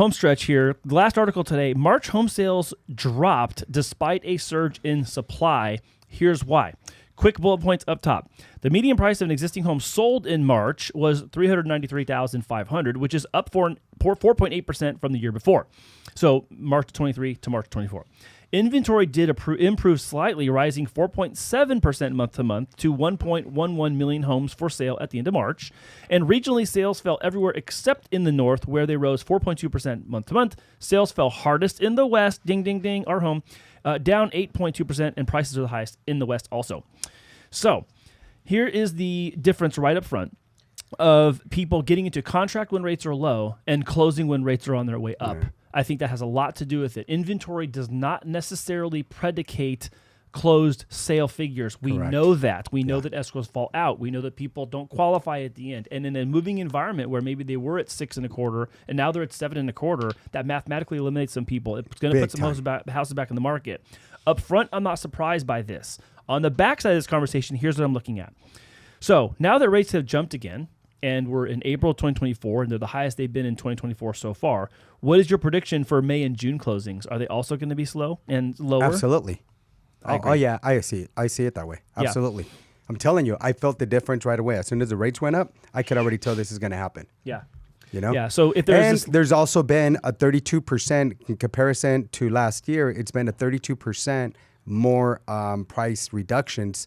home stretch here. The last article today, March home sales dropped despite a surge in supply. Here's why. Quick bullet points up top. The median price of an existing home sold in March was $393,500, which is up 4.8% from the year before. So March 23 to March 24. Inventory did improve slightly, rising 4.7% month to month to 1.11 million homes for sale at the end of March. And regionally, sales fell everywhere except in the north, where they rose 4.2% month to month. Sales fell hardest in the west, ding, ding, ding, our home, down 8.2%, and prices are the highest in the west also. So here is the difference right up front of people getting into contract when rates are low and closing when rates are on their way up. I think that has a lot to do with it. Inventory does not necessarily predicate closed sale figures. We know that. We know that escrows fall out. We know that people don't qualify at the end. And in a moving environment where maybe they were at 6.25 and now they're at 7.25, that mathematically eliminates some people. It's going to put some houses back in the market. Up front, I'm not surprised by this. On the backside of this conversation, here's what I'm looking at. So now that rates have jumped again, and we're in April 2024, and they're the highest they've been in 2024 so far. What is your prediction for May and June closings? Are they also going to be slow and lower? Absolutely. Oh, yeah, I see it. I see it that way. Absolutely. Yeah. I'm telling you, I felt the difference right away. As soon as the rates went up, I could already tell this is going to happen. Yeah. You know? Yeah. So if there's also been a 32% in comparison to last year. It's been a 32% more price reductions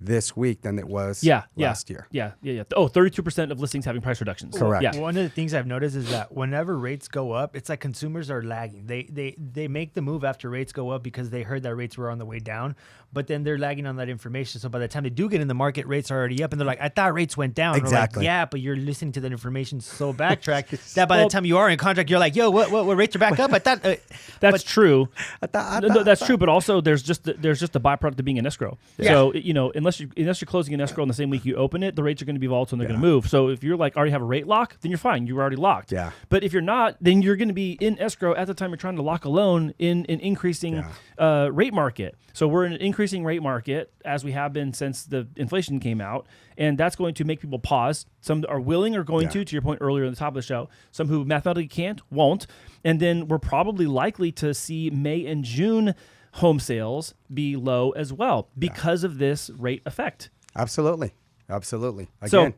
this week than it was last year. Yeah. Oh, 32% of listings having price reductions. Correct. Yeah. One of the things I've noticed is that whenever rates go up, it's like consumers are lagging. They make the move after rates go up because they heard that rates were on the way down, but then they're lagging on that information. So by the time they do get in the market, rates are already up, and they're like, I thought rates went down. Exactly. Like, yeah, but you're listening to that information so backtracked that by the time you are in contract, you're like, yo, what rates are back up? I thought that's true. No, that's true, but also there's just the byproduct of being an escrow. Yeah. So unless you're closing an escrow in the same week you open it, the rates are going to be volatile and they're going to move. So if you're like already have a rate lock, then you're fine. You're already locked. Yeah. But if you're not, then you're going to be in escrow at the time you're trying to lock a loan in an increasing rate market. So we're in an increasing rate market as we have been since the inflation came out, and that's going to make people pause. Some are willing or going to your point earlier at the top of the show. Some who mathematically can't, won't. And then we're probably likely to see May and June home sales be low as well because of this rate effect. Absolutely. Again. So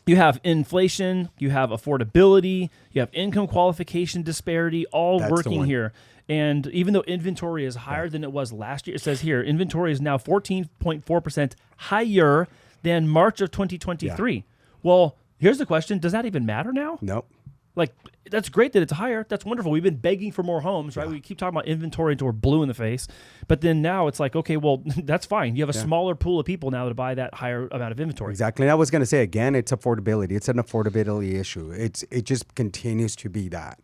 you have inflation, you have affordability, you have income qualification disparity, all working here. And even though inventory is higher than it was last year, it says here, inventory is now 14.4% higher than March of 2023. Yeah. Well, here's the question. Does that even matter now? Nope. Like, that's great that it's higher. That's wonderful. We've been begging for more homes, right? Yeah. We keep talking about inventory until we're blue in the face. But then now it's like, okay, well, that's fine. You have a smaller pool of people now to buy that higher amount of inventory. Exactly. And I was going to say, again, it's affordability. It's an affordability issue. It just continues to be that,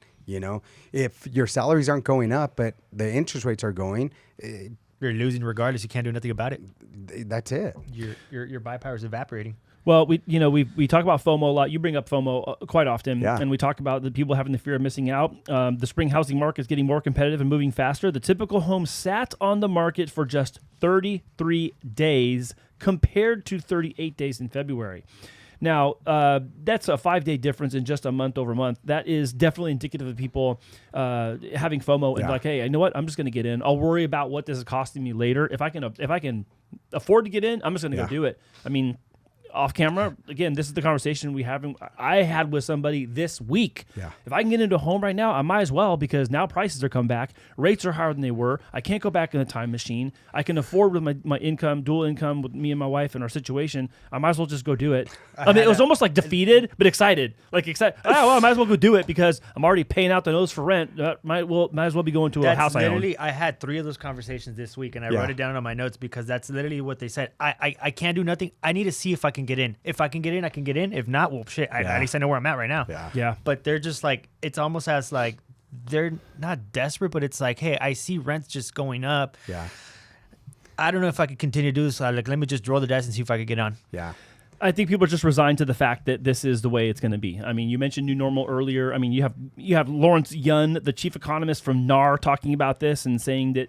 If your salaries aren't going up, but the interest rates are going, you're losing regardless. You can't do nothing about it. That's it. Your buy power is evaporating. Well, we talk about FOMO a lot. You bring up FOMO quite often, and we talk about the people having the fear of missing out. The spring housing market is getting more competitive and moving faster. The typical home sat on the market for just 33 days compared to 38 days in February. Now, that's a 5-day difference in just a month over month. That is definitely indicative of people having FOMO and like, hey, you know what? I'm just going to get in. I'll worry about what this is costing me later. If I can afford to get in, I'm just going to go do it. I mean, off camera, again, this is the conversation I had with somebody this week. Yeah. If I can get into a home right now, I might as well, because now prices are come back. Rates are higher than they were. I can't go back in the time machine. I can afford with my income, dual income with me and my wife and our situation. I might as well just go do it. It was almost like defeated, but excited. Like excited. Oh, well, I might as well go do it because I'm already paying out the nose for rent. Might as well be going to a house I own. I had 3 of those conversations this week, and I wrote it down on my notes because that's literally what they said. I can't do nothing. I need to see if I can get in. If I can get in, I can get in. If not, well, shit. At least I know where I'm at right now. Yeah. But they're just like, it's almost as like, they're not desperate, but it's like, hey, I see rents just going up. Yeah. I don't know if I could continue to do this. So let me just roll the dice and see if I could get on. Yeah. I think people are just resigned to the fact that this is the way it's going to be. I mean, you mentioned new normal earlier. I mean, you have Lawrence Yun, the chief economist from NAR, talking about this and saying that,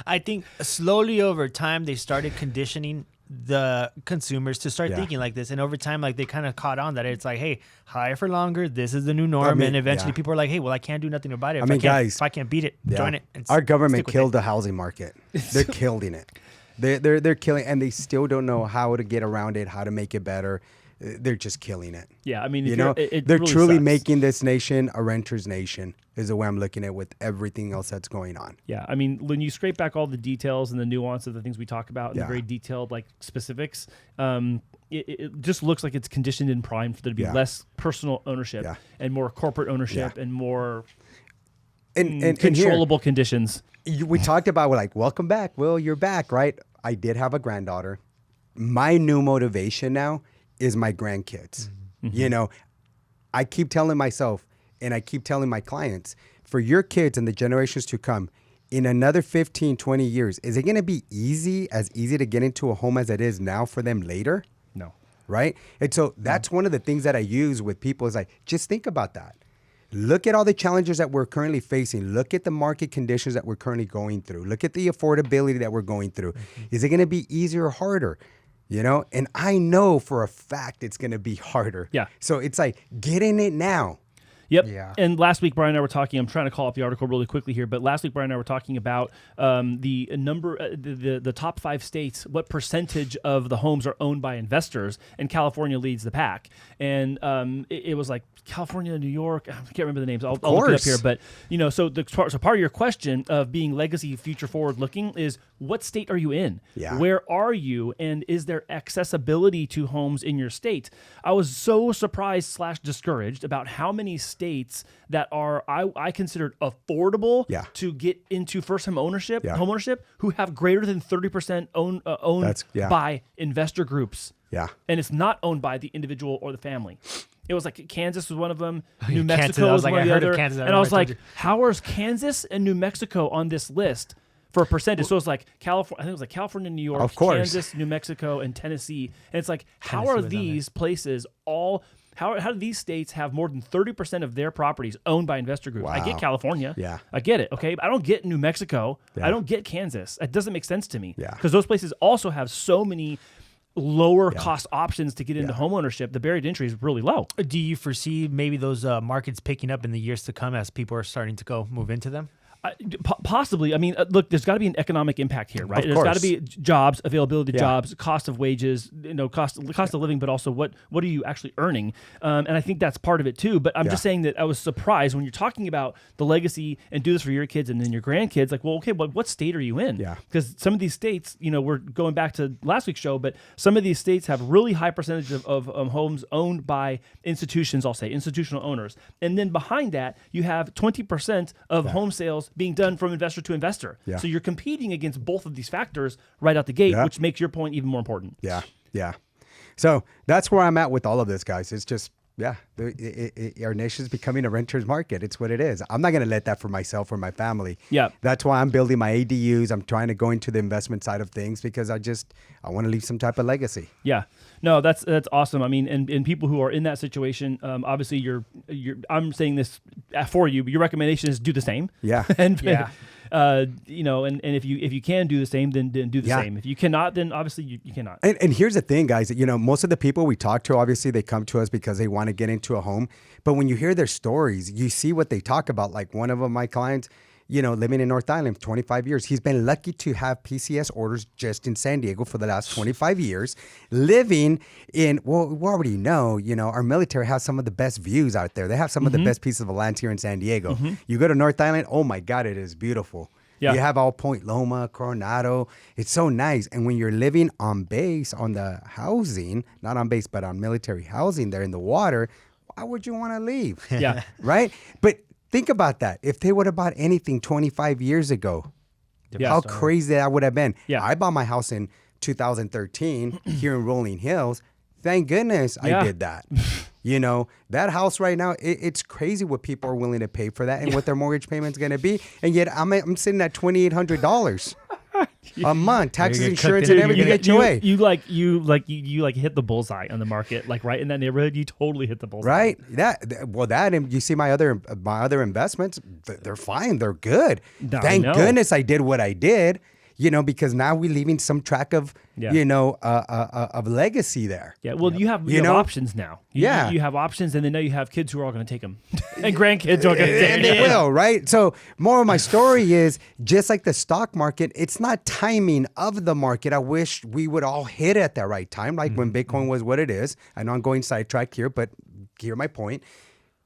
I think slowly over time they started conditioning the consumers to start thinking like this. And over time, like they kind of caught on that it's like, hey, higher for longer. This is the new norm. And eventually people are like, hey, well, I can't do nothing about it. If I can't beat it, join it. Our government killed the housing market. They're killing it. They're killing, and they still don't know how to get around it, how to make it better. They're just killing it. Yeah, I mean, they're really truly sucks. making this nation a renter's nation. Is the way I'm looking at it with everything else that's going on. Yeah, I mean, when you scrape back all the details and the nuance of the things we talk about and the very detailed like specifics, it just looks like it's conditioned and primed for there to be less personal ownership and more corporate ownership and more and controllable conditions. We talked about like, welcome back, Will, you're back, right? I did have a granddaughter. My new motivation now is my grandkids. Mm-hmm. You know, I keep telling myself and I keep telling my clients, for your kids and the generations to come, in another 15, 20 years, is it going to be as easy to get into a home as it is now for them later? No. Right? And so that's one of the things that I use with people is like, just think about that. Look at all the challenges that we're currently facing. Look at the market conditions that we're currently going through. Look at the affordability that we're going through. Mm-hmm. Is it going to be easier or harder? You know, and I know for a fact it's going to be harder. Yeah. So it's like, get in it now. Yep. Yeah. And last week, Brian and I were talking, I'm trying to call up the article really quickly here, but last week, Brian and I were talking about the number, the top 5 states, what percentage of the homes are owned by investors, and California leads the pack. And it was like California, New York, I can't remember the names. I'll look it up here. But, you know, so part of your question of being legacy future forward looking is, what state are you in? Yeah. Where are you? And is there accessibility to homes in your state? I was so surprised / discouraged about how many states that are I considered affordable to get into first home ownership, who have greater than 30% owned by investor groups. Yeah. And it's not owned by the individual or the family. It was like Kansas was one of them. New Mexico was one of the other. And I was like, how is Kansas and New Mexico on this list for a percentage? So it was like California. I think it was like California, New York, Kansas, New Mexico, and Tennessee. And it's like, how are these places all? How do these states have more than 30% of their properties owned by investor groups? Wow. I get California. Yeah. I get it. Okay. But I don't get New Mexico. Yeah. I don't get Kansas. It doesn't make sense to me. Yeah. Because those places also have so many lower cost options to get into homeownership. The barrier to entry is really low. Do you foresee maybe those markets picking up in the years to come as people are starting to move into them? Possibly. I mean, look, there's got to be an economic impact here, right? There's got to be jobs, availability of jobs, cost of wages, cost of living, but also what are you actually earning? And I think that's part of it too. But I'm just saying that I was surprised when you're talking about the legacy and do this for your kids and then your grandkids. Like, well, okay, but what state are you in? Yeah. Because some of these states, we're going back to last week's show, but some of these states have really high percentage of homes owned by institutions. I'll say institutional owners, and then behind that you have 20% of home sales being done from investor to investor. Yeah. So you're competing against both of these factors right out the gate, which makes your point even more important. Yeah, yeah. So that's where I'm at with all of this, guys. It's just, our nation's becoming a renter's market. It's what it is. I'm not going to let that for myself or my family. Yeah. That's why I'm building my ADUs. I'm trying to go into the investment side of things because I want to leave some type of legacy. Yeah. No, that's awesome. I mean, and people who are in that situation, obviously I'm saying this for you, but your recommendation is do the same. Yeah. And if you can do the same, then do the same. If you cannot, then obviously you cannot. And here's the thing, guys, most of the people we talk to, obviously they come to us because they want to get into a home. But when you hear their stories, you see what they talk about. Like one of my clients, living in North Island for 25 years. He's been lucky to have PCS orders just in San Diego for the last 25 years. Living in, well, we already know, our military has some of the best views out there. They have some of the best pieces of land here in San Diego. Mm-hmm. You go to North Island, oh my God, it is beautiful. Yeah. You have all Point Loma, Coronado. It's so nice. And when you're living on base, on the housing, not on base, but on military housing there in the water, why would you want to leave? Yeah. Right? But think about that. If they would have bought anything 25 years ago, how crazy that would have been. Yeah. I bought my house in 2013 here in Rolling Hills. Thank goodness I did that. That house right now, it's crazy what people are willing to pay for that and what their mortgage payment's going to be. And yet I'm sitting at $2,800 a month, taxes, insurance, and everything get your way. You hit the bullseye on the market, like right in that neighborhood. You totally hit the bullseye. Right. And you see my other investments, they're fine. They're good. Thank goodness I did what I did. because now we're leaving some track of, of legacy there. Yeah, well, you have options now. You have options, and then now you have kids who are all going to take them, and grandkids are going to take them. And they will, right? So, more of my story is just like the stock market. It's not timing of the market. I wish we would all hit at that right time, like when Bitcoin was what it is. I know I'm going sidetrack here, but hear my point.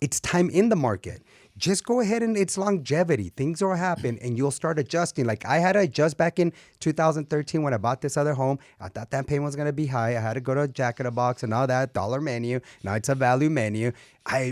It's time in the market. Just go ahead and it's longevity. Things will happen and you'll start adjusting. Like I had to adjust back in 2013 when I bought this other home. I thought that payment was going to be high. I had to go to a Jack in the Box and all that dollar menu. Now it's a value menu.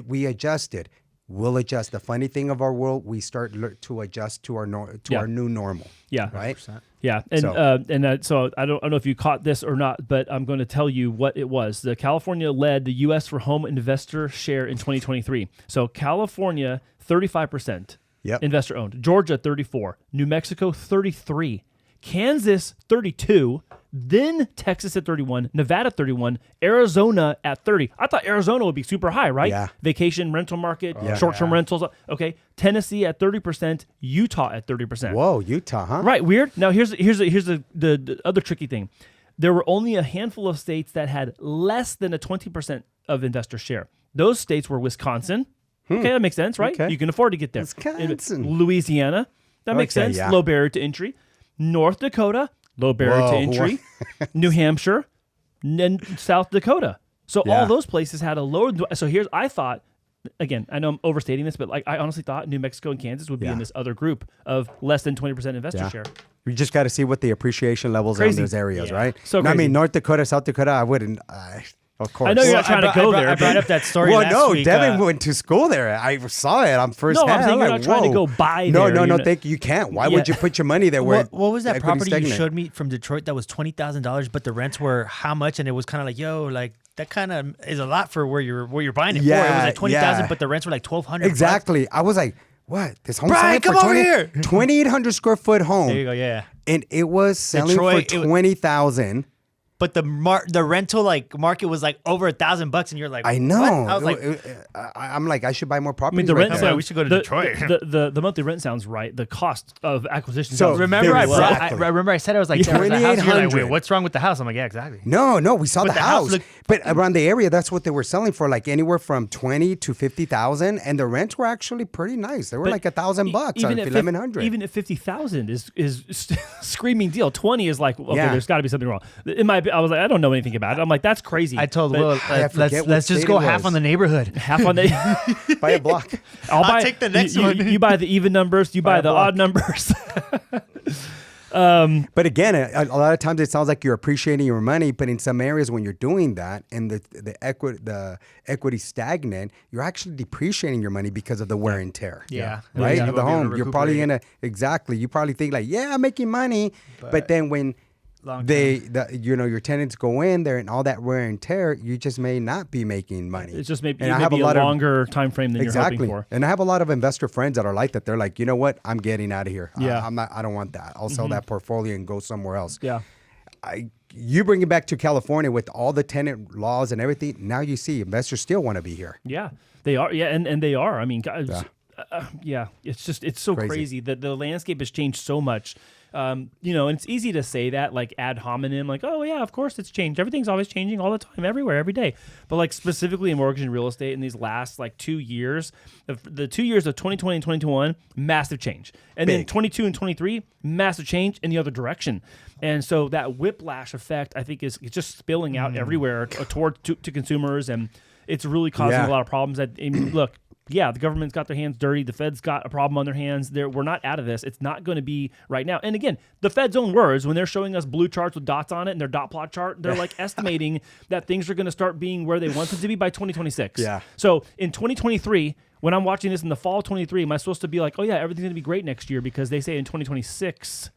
We adjusted. We'll adjust. The funny thing of our world, we start to adjust to our our new normal. Yeah. Right. 100%. Yeah. And so I don't know if you caught this or not, but I'm going to tell you what it was. The California led the U.S. for home investor share in 2023. So California, 35% investor owned. Georgia, 34%. New Mexico, 33%. Kansas, 32%. Then Texas at 31%. Nevada, 31%. Arizona at 30%. I thought Arizona would be super high, right? Yeah. Vacation rental market, short-term rentals. Okay. Tennessee at 30%. Utah at 30%. Whoa, Utah, huh? Right. Weird. Now, here's the other tricky thing. There were only a handful of states that had less than a 20% of investor share. Those states were Wisconsin. Okay, that makes sense, right? Okay. You can afford to get there. Wisconsin. Louisiana. That makes sense. Yeah. Low barrier to entry. North Dakota. Low barrier to entry. New Hampshire. And South Dakota. So all those places had a lower. So I thought, again, I know I'm overstating this, but like I honestly thought New Mexico and Kansas would be in this other group of less than 20% investor share. You just got to see what the appreciation levels are in those areas, right? So I mean, North Dakota, South Dakota, I wouldn't. Of course. I know you're not trying to go there. I brought up that story last week. Devin went to school there. I saw it on first hand. No, I'm saying you're not trying to go buy there. No, thank you. You can't. Why would you put your money there? What was that property you showed me from Detroit that was $20,000, but the rents were how much? And it was kind of like, that kind of is a lot for where you're buying it for. It was like $20,000, but the rents were like $1,200. Exactly. I was like, what? This home Brian, come over here. 2,800 square foot home. There you go. Yeah. And it was selling for $20,000. But the rental market was like over $1,000, and you're like, I know. What? I was like, I'm like, I should buy more properties. I mean, the rent. We should go to Detroit. The monthly rent sounds right. The cost of acquisition. So sounds remember, very I said I was like, there was a house. You're like, wait, what's wrong with the house? I'm like, yeah, exactly. No, we saw the house. But around the area, that's what they were selling for, like anywhere from $20,000 to $50,000, and the rents were actually pretty nice. They were like $1,000 bucks, or $1,100. Even at $50,000 is screaming deal. 20 is like, okay, there's got to be something wrong. I was like, I don't know anything about it. I'm like, that's crazy. I told Will, let's just go half on the neighborhood. Half on the buy a block. I'll take the next one. You buy the even numbers. You buy the odd numbers. But again, a lot of times it sounds like you're appreciating your money, but in some areas when you're doing that and the equity stagnant, you're actually depreciating your money because of the wear and tear. Yeah. Right? Yeah. Of the home. You're probably you probably think like, yeah, I'm making money. But then when your tenants go in there and all that wear and tear, you just may not be making money. It's just maybe a longer time frame than you're hoping for. And I have a lot of investor friends that are like that. They're like, you know what? I'm getting out of here. Yeah. I don't want that. I'll sell that portfolio and go somewhere else. Yeah. You bring it back to California with all the tenant laws and everything. Now you see investors still want to be here. Yeah, they are. Yeah, and they are. I mean, guys, it's so crazy that the landscape has changed so much. And it's easy to say that like ad hominem, like, oh yeah, of course it's changed. Everything's always changing all the time, everywhere, every day. But like specifically in mortgage and real estate in these last like 2 years, the 2 years of 2020 and 2021, massive change. And then 22 and 23, massive change in the other direction. And so that whiplash effect, I think, is just spilling out everywhere toward to consumers, and it's really causing a lot of problems. Look. Yeah, the government's got their hands dirty. The Fed's got a problem on their hands. We're not out of this. It's not going to be right now. And again, the Fed's own words, when they're showing us blue charts with dots on it and their dot plot chart, they're like estimating that things are going to start being where they want them to be by 2026. Yeah. So in 2023, when I'm watching this in the fall of 23, am I supposed to be like, oh yeah, everything's going to be great next year because they say in 26,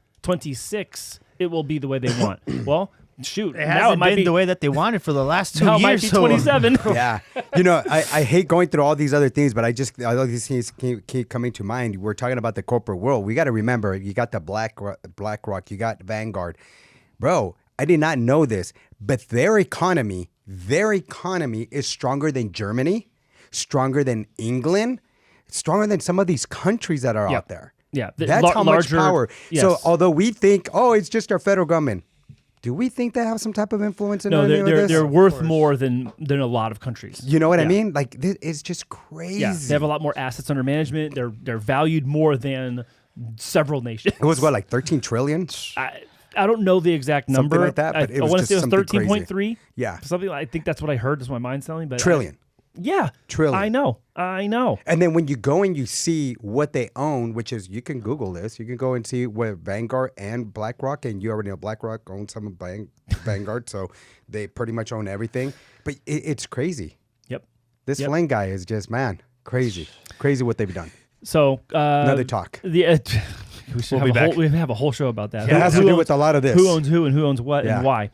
it will be the way they want? Well, shoot, it hasn't been the way that they wanted for the last 2 years. It might be 27. Yeah. I hate going through all these other things, but all these things keep coming to mind. We're talking about the corporate world. We got to remember, you got the BlackRock, you got Vanguard. Bro, I did not know this, but their economy is stronger than Germany, stronger than England, stronger than some of these countries that are out there. Yeah, That's how larger, much power. Yes. So although we think, oh, it's just our federal government, do we think they have some type of influence in any of this? they're worth more than a lot of countries. You know what I mean? Like, it's just crazy. Yeah, they have a lot more assets under management. They're valued more than several nations. It was what, like 13 trillion? I don't know the exact number. Something like that, but it I was want to just say it was something 13.3. Yeah. Something. I think that's what I heard. That's my mind's telling me. But Trillion. Yeah. Trillion. I know. And then when you go and you see what they own, which is, you can Google this, you can go and see where Vanguard and BlackRock, and you already know BlackRock owns some of Vanguard, so they pretty much own everything. But it's crazy. Yep. This Flynn guy is just, man, crazy. Crazy what they've done. So another talk. We should We'll be back. We have a whole show about that. It has to do with a lot of this. Who owns who and who owns what and why.